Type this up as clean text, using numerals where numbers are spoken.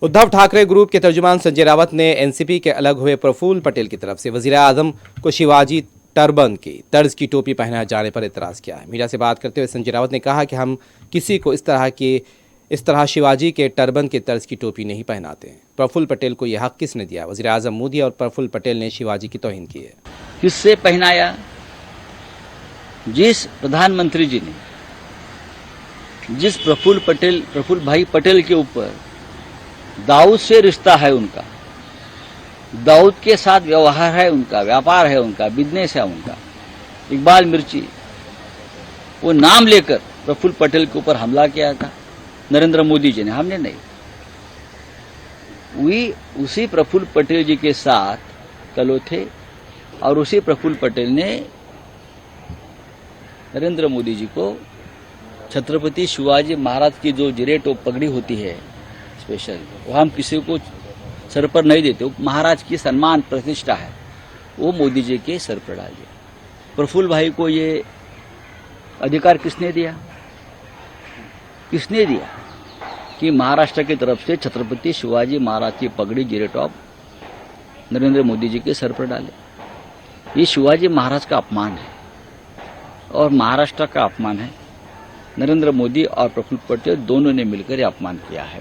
Uddhav Thackeray group के तर्जुमान संजय रावत ने NCP के अलग हुए प्रफुल्ल पटेल की तरफ से वज़ीर-ए-आज़म को शिवाजी टर्बन की तर्ज की टोपी पहनाए जाने पर एतराज़ किया है। मीडिया से बात करते हुए संजय रावत ने कहा कि हम किसी को इस तरह शिवाजी के टर्बन के तर्ज की टोपी नहीं पहनाते हैं। प्रफुल्ल पटेल को यह हक किसने दिया? वज़ीर-ए-आज़म मोदी और प्रफुल्ल पटेल ने शिवाजी की तौहीन की है। किससे पहनाया? जिस प्रधानमंत्री जी ने जिस प्रफुल्ल भाई पटेल के ऊपर दाऊद से रिश्ता है, उनका दाऊद के साथ व्यवहार है, उनका व्यापार है, उनका बिजनेस है, उनका इकबाल मिर्ची, वो नाम लेकर प्रफुल्ल पटेल के ऊपर हमला किया था नरेंद्र मोदी जी ने, हमने नहीं। उसी प्रफुल्ल पटेल जी के साथ कलो थे और उसी प्रफुल्ल पटेल ने नरेंद्र मोदी जी को छत्रपति शिवाजी महाराज की जो जिरेट पगड़ी होती है स्पेशल, वो हम किसी को सर पर नहीं देते, वो महाराज की सम्मान प्रतिष्ठा है, वो मोदी जी के सर पर डाल दिया। प्रफुल्ल भाई को ये अधिकार किसने दिया? किसने दिया कि महाराष्ट्र की तरफ से छत्रपति शिवाजी महाराज की पगड़ी जिरेटॉप नरेंद्र मोदी जी के सर पर डाले? ये शिवाजी महाराज का अपमान है और महाराष्ट्र का अपमान है। नरेंद्र मोदी और प्रफुल्ल पटेल दोनों ने मिलकर ये अपमान किया है।